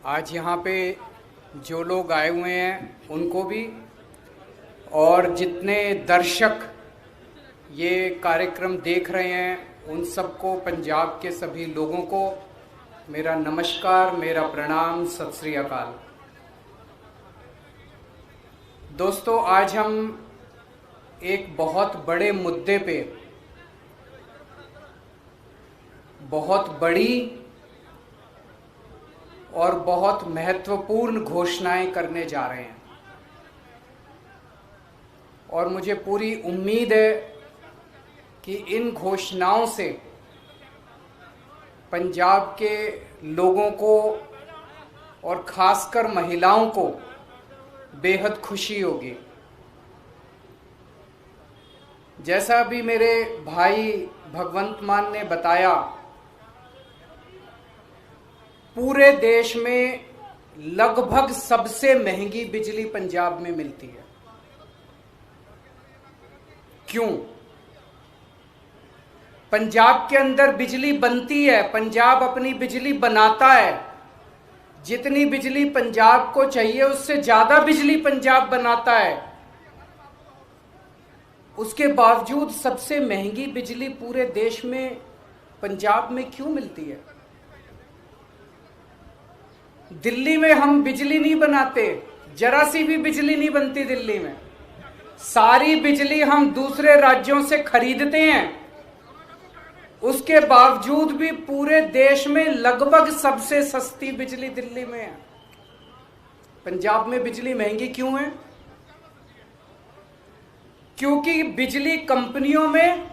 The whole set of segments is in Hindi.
आज यहाँ पे जो लोग आए हुए हैं उनको भी, और जितने दर्शक ये कार्यक्रम देख रहे हैं उन सबको, पंजाब के सभी लोगों को मेरा नमस्कार, मेरा प्रणाम, सत श्री अकाल। दोस्तों, आज हम एक बहुत बड़े मुद्दे पे बहुत बड़ी और बहुत महत्वपूर्ण घोषणाएं करने जा रहे हैं, और मुझे पूरी उम्मीद है कि इन घोषणाओं से पंजाब के लोगों को और खासकर महिलाओं को बेहद खुशी होगी। जैसा अभी मेरे भाई भगवंत मान ने बताया, पूरे देश में लगभग सबसे महंगी बिजली पंजाब में मिलती है। क्यों? पंजाब के अंदर बिजली बनती है, पंजाब अपनी बिजली बनाता है। जितनी बिजली पंजाब को चाहिए उससे ज्यादा बिजली पंजाब बनाता है। उसके बावजूद सबसे महंगी बिजली पूरे देश में पंजाब में क्यों मिलती है? दिल्ली में हम बिजली नहीं बनाते, जरा सी भी बिजली नहीं बनती दिल्ली में। सारी बिजली हम दूसरे राज्यों से खरीदते हैं। उसके बावजूद भी पूरे देश में लगभग सबसे सस्ती बिजली दिल्ली में है। पंजाब में बिजली महंगी क्यों है? क्योंकि बिजली कंपनियों में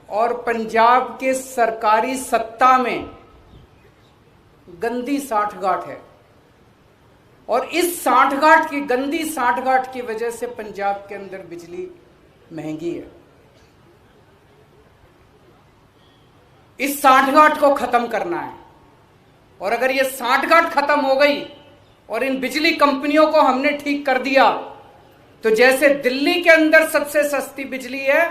और पंजाब के सरकारी सत्ता में गंदी सांठगांठ है, और इस सांठगांठ की, गंदी सांठगांठ की वजह से पंजाब के अंदर बिजली महंगी है। इस सांठगांठ को खत्म करना है, और अगर ये सांठगांठ खत्म हो गई और इन बिजली कंपनियों को हमने ठीक कर दिया, तो जैसे दिल्ली के अंदर सबसे सस्ती बिजली है,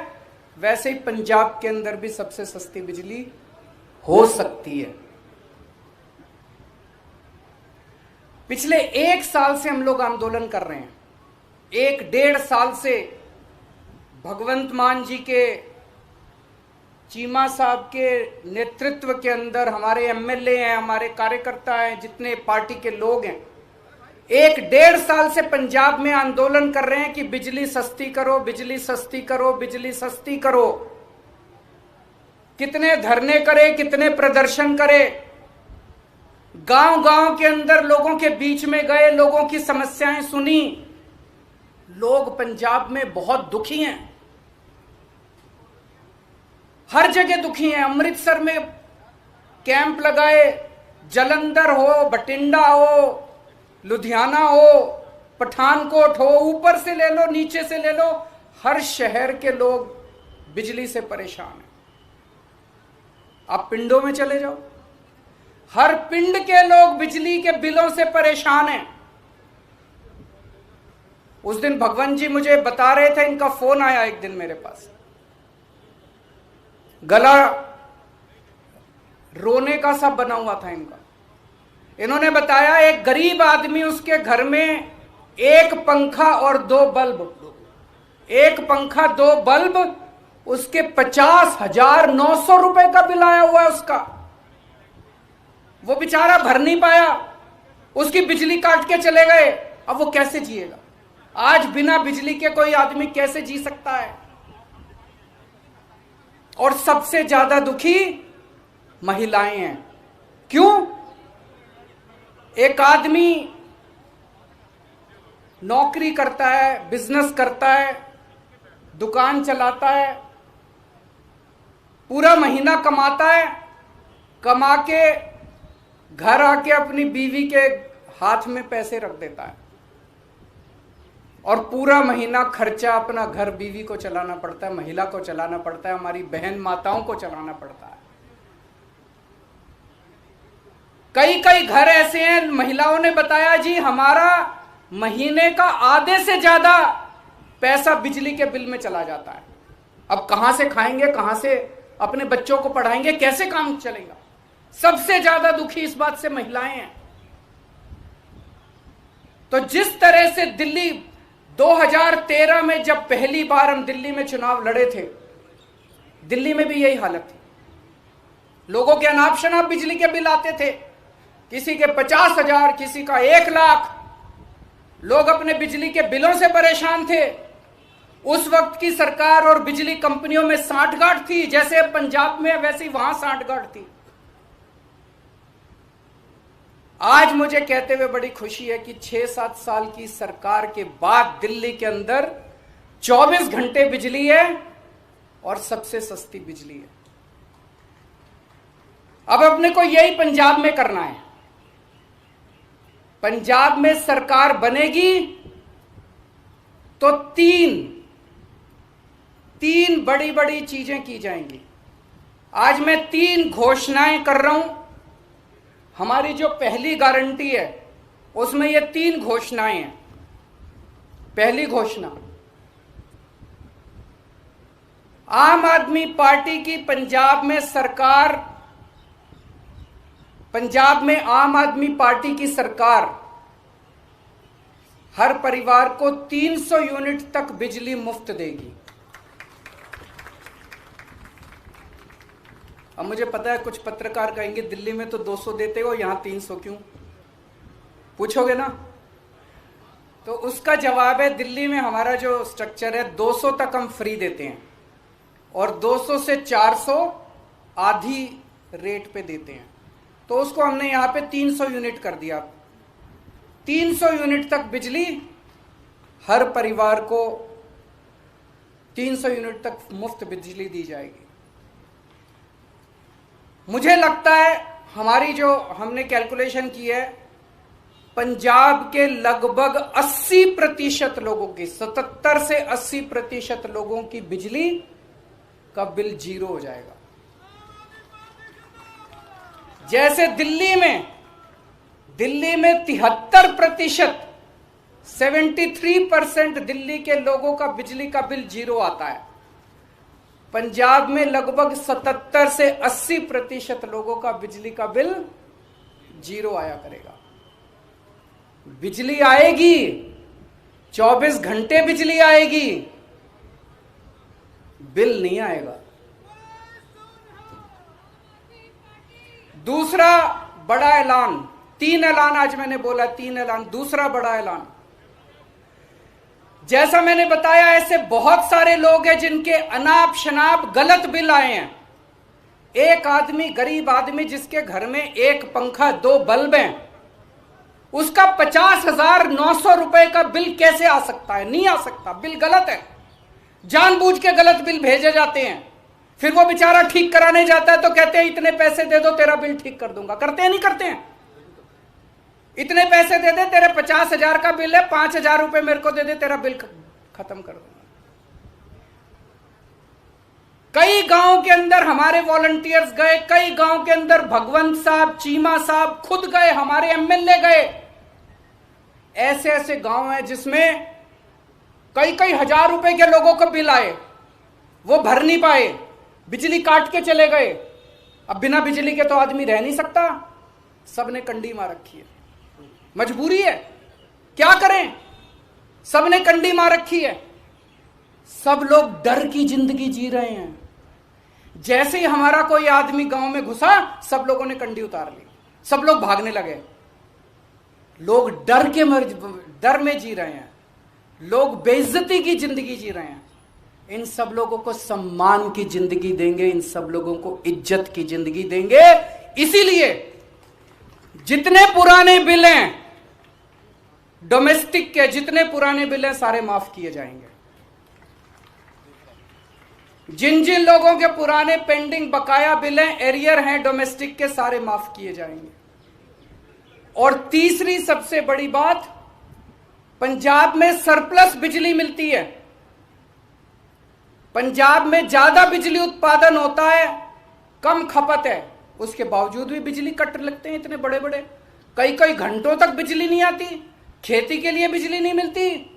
वैसे ही पंजाब के अंदर भी सबसे सस्ती बिजली हो सकती है। पिछले 1 साल से हम लोग आंदोलन कर रहे हैं। 1-1.5 साल से भगवंत मान जी के, चीमा साहब के नेतृत्व के अंदर हमारे एमएलए हैं, हमारे कार्यकर्ता हैं, जितने पार्टी के लोग हैं, 1-1.5 साल से पंजाब में आंदोलन कर रहे हैं कि बिजली सस्ती करो, बिजली सस्ती करो, बिजली सस्ती करो। कितने धरने करे, कितने प्रदर्शन करे, गांव गांव के अंदर लोगों के बीच में गए, लोगों की समस्याएं सुनी। लोग पंजाब में बहुत दुखी हैं, हर जगह दुखी हैं। अमृतसर में कैंप लगाए, जलंधर हो, बठिंडा हो, लुधियाना हो, पठानकोट हो, ऊपर से ले लो, नीचे से ले लो, हर शहर के लोग बिजली से परेशान हैं। आप पिंडों में चले जाओ, हर पिंड के लोग बिजली के बिलों से परेशान हैं। उस दिन भगवंत जी मुझे बता रहे थे, इनका फोन आया एक दिन मेरे पास, गला रोने का सा बना हुआ था इनका। इन्होंने बताया एक गरीब आदमी, उसके घर में एक पंखा और 2 बल्ब, एक पंखा 2 बल्ब, उसके 50,900 रुपए का बिल आया हुआ है उसका। वो बेचारा भर नहीं पाया, उसकी बिजली काट के चले गए। अब वो कैसे जिएगा? आज बिना बिजली के कोई आदमी कैसे जी सकता है? और सबसे ज्यादा दुखी महिलाएं हैं। क्यों? एक आदमी नौकरी करता है, बिजनेस करता है, दुकान चलाता है, पूरा महीना कमाता है, कमा के घर आके अपनी बीवी के हाथ में पैसे रख देता है, और पूरा महीना खर्चा अपना घर बीवी को चलाना पड़ता है, महिला को चलाना पड़ता है, हमारी बहन माताओं को चलाना पड़ता है। कई कई घर ऐसे हैं, महिलाओं ने बताया जी हमारा महीने का आधे से ज्यादा पैसा बिजली के बिल में चला जाता है। अब कहां से खाएंगे, कहां से अपने बच्चों को पढ़ाएंगे, कैसे काम चलेगा? सबसे ज्यादा दुखी इस बात से महिलाएं हैं। तो जिस तरह से दिल्ली 2013 में जब पहली बार हम दिल्ली में चुनाव लड़े थे, दिल्ली में भी यही हालत थी। लोगों के अनाप शनाप बिजली के बिल आते थे, किसी के 50,000, किसी का 1,00,000। लोग अपने बिजली के बिलों से परेशान थे। उस वक्त की सरकार और बिजली कंपनियों में सांठगांठ थी, जैसे पंजाब में वैसे वहां सांठगांठ थी। आज मुझे कहते हुए बड़ी खुशी है कि 6-7 साल की सरकार के बाद दिल्ली के अंदर 24 घंटे बिजली है और सबसे सस्ती बिजली है। अब अपने को यही पंजाब में करना है। पंजाब में सरकार बनेगी तो तीन बड़ी बड़ी चीजें की जाएंगी। आज मैं 3 घोषणाएं कर रहा हूं। हमारी जो पहली गारंटी है उसमें ये 3 घोषणाएं हैं। पहली घोषणा, आम आदमी पार्टी की पंजाब में आम आदमी पार्टी की सरकार हर परिवार को 300 यूनिट तक बिजली मुफ्त देगी। अब मुझे पता है कुछ पत्रकार कहेंगे दिल्ली में तो 200 देते हो, यहां 300 क्यों, पूछोगे ना। तो उसका जवाब है, दिल्ली में हमारा जो स्ट्रक्चर है 200 तक हम फ्री देते हैं और 200 से 400 आधी रेट पे देते हैं। तो उसको हमने यहां पे 300 यूनिट कर दिया। 300 यूनिट तक बिजली हर परिवार को 300 यूनिट तक मुफ्त बिजली दी जाएगी। मुझे लगता है हमारी जो हमने कैलकुलेशन की है, पंजाब के लगभग 80% लोगों की, 77 से 80% लोगों की बिजली का बिल 0 हो जाएगा। जैसे दिल्ली में 73%, 73% दिल्ली के लोगों का बिजली का बिल 0 आता है, पंजाब में लगभग 77 से 80% लोगों का बिजली का बिल 0 आया करेगा। बिजली आएगी, 24 घंटे बिजली आएगी, बिल नहीं आएगा। दूसरा बड़ा ऐलान, 3 ऐलान आज मैंने बोला, 3 ऐलान। दूसरा बड़ा ऐलान, जैसा मैंने बताया ऐसे बहुत सारे लोग हैं जिनके अनाप शनाप गलत बिल आए हैं। एक आदमी, गरीब आदमी जिसके घर में 1 पंखा 2 बल्ब हैं, उसका 50,900 रुपए का बिल कैसे आ सकता है? नहीं आ सकता, बिल गलत है। जानबूझ के गलत बिल भेजे जाते हैं। फिर वो बेचारा ठीक कराने जाता है तो कहते हैं इतने पैसे दे दो तेरा बिल ठीक कर दूंगा। करते हैं नहीं करते हैं? इतने पैसे दे दे, तेरे 50,000 का बिल है, 5,000 रुपए मेरे को दे दे, तेरा बिल खत्म कर दूंगा। कई गांव के अंदर हमारे वॉलंटियर्स गए, कई गांव के अंदर भगवंत साहब, चीमा साहब खुद गए, हमारे एमएलए गए। ऐसे ऐसे गांव हैं जिसमें कई हजार रुपए के लोगों को बिल आए, वो भर नहीं पाए, बिजली काट के चले गए। अब बिना बिजली के तो आदमी रह नहीं सकता, सबने कंडी मार रखी है, मजबूरी है, क्या करें, सबने कंडी मार रखी है। सब लोग डर की जिंदगी जी रहे हैं। जैसे ही हमारा कोई आदमी गांव में घुसा, सब लोगों ने कंडी उतार ली, सब लोग भागने लगे। लोग डर में जी रहे हैं, लोग बेइज्जती की जिंदगी जी रहे हैं। इन सब लोगों को सम्मान की जिंदगी देंगे, इन सब लोगों को इज्जत की जिंदगी देंगे। इसीलिए जितने पुराने बिल हैं डोमेस्टिक के, जितने पुराने बिल हैं सारे माफ किए जाएंगे। जिन जिन लोगों के पुराने पेंडिंग बकाया बिल हैं, एरियर हैं डोमेस्टिक के, सारे माफ किए जाएंगे। और तीसरी सबसे बड़ी बात, पंजाब में सरप्लस बिजली मिलती है। पंजाब में ज्यादा बिजली उत्पादन होता है, कम खपत है, उसके बावजूद भी बिजली कट लगते हैं इतने बड़े बड़े। कई घंटों तक बिजली नहीं आती, खेती के लिए बिजली नहीं मिलती।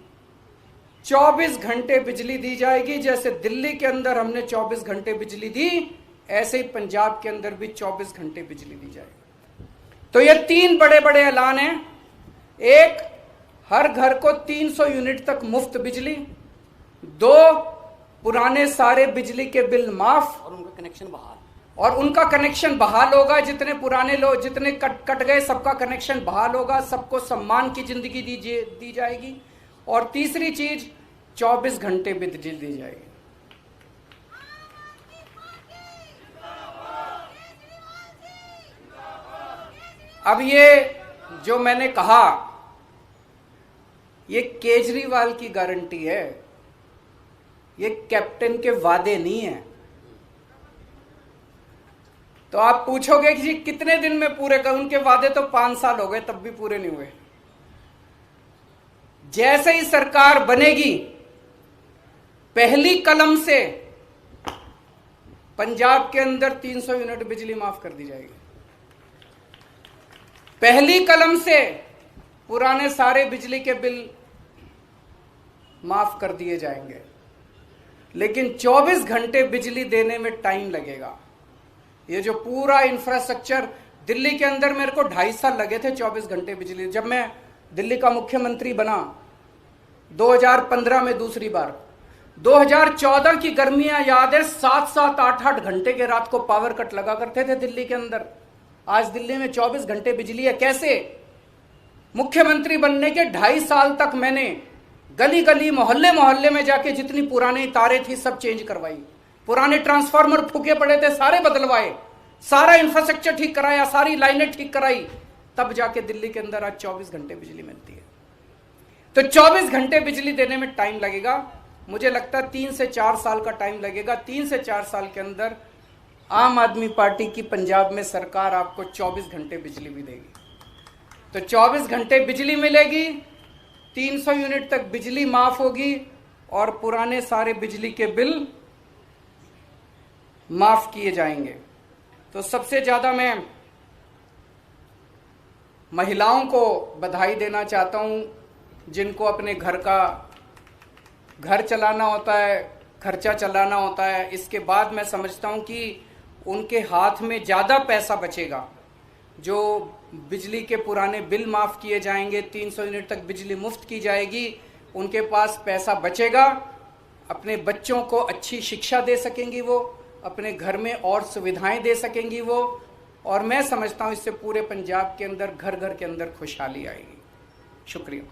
24 घंटे बिजली दी जाएगी। जैसे दिल्ली के अंदर हमने 24 घंटे बिजली दी, ऐसे ही पंजाब के अंदर भी 24 घंटे बिजली दी जाएगी। तो ये 3 बड़े बड़े ऐलान हैं। एक, हर घर को 300 यूनिट तक मुफ्त बिजली। 2, पुराने सारे बिजली के बिल माफ और उनका कनेक्शन बहाल। और उनका कनेक्शन बहाल होगा। जितने पुराने लोग, जितने कट गए, सबका कनेक्शन बहाल होगा। सबको सम्मान की जिंदगी दी जाएगी। और तीसरी चीज, 24 घंटे बिजली दी जाएगी। अब ये जो मैंने कहा, ये केजरीवाल की गारंटी है, ये कैप्टन के वादे नहीं है। तो आप पूछोगे कि जी कितने दिन में पूरे कर, उनके वादे तो 5 साल हो गए, तब भी पूरे नहीं हुए। जैसे ही सरकार बनेगी, पहली कलम से पंजाब के अंदर 300 यूनिट बिजली माफ कर दी जाएगी। पहली कलम से पुराने सारे बिजली के बिल माफ कर दिए जाएंगे। लेकिन 24 घंटे बिजली देने में टाइम लगेगा। ये जो पूरा इंफ्रास्ट्रक्चर, दिल्ली के अंदर मेरे को 2.5 साल लगे थे 24 घंटे बिजली। जब मैं दिल्ली का मुख्यमंत्री बना 2015 में दूसरी बार, 2014 की गर्मियां याद है, 7-7, 8-8 घंटे के रात को पावर कट लगा करते थे दिल्ली के अंदर। आज दिल्ली में 24 घंटे बिजली है। कैसे? मुख्यमंत्री बनने के 2.5 साल तक मैंने गली गली, मोहल्ले मोहल्ले में जाके जितनी पुरानी तारें थी सब चेंज करवाई। पुराने ट्रांसफार्मर फूके पड़े थे सारे बदलवाए, सारा इंफ्रास्ट्रक्चर ठीक कराया, सारी लाइनें ठीक कराई, तब जाके दिल्ली के अंदर आज 24 घंटे बिजली मिलती है। तो 24 घंटे बिजली देने में टाइम लगेगा। मुझे लगता है 3 से 4 साल का टाइम लगेगा। 3 से 4 साल के अंदर आम आदमी पार्टी की पंजाब में सरकार आपको 24 घंटे बिजली भी देगी। तो 24 घंटे बिजली मिलेगी, 300 यूनिट तक बिजली माफ होगी और पुराने सारे बिजली के बिल माफ किए जाएंगे। तो सबसे ज्यादा मैं महिलाओं को बधाई देना चाहता हूं, जिनको अपने घर चलाना होता है, खर्चा चलाना होता है। इसके बाद मैं समझता हूं कि उनके हाथ में ज़्यादा पैसा बचेगा। जो बिजली के पुराने बिल माफ़ किए जाएंगे, 300 यूनिट तक बिजली मुफ्त की जाएगी, उनके पास पैसा बचेगा। अपने बच्चों को अच्छी शिक्षा दे सकेंगी वो, अपने घर में और सुविधाएं दे सकेंगी वो। और मैं समझता हूं इससे पूरे पंजाब के अंदर घर घर के अंदर खुशहाली आएगी। शुक्रिया।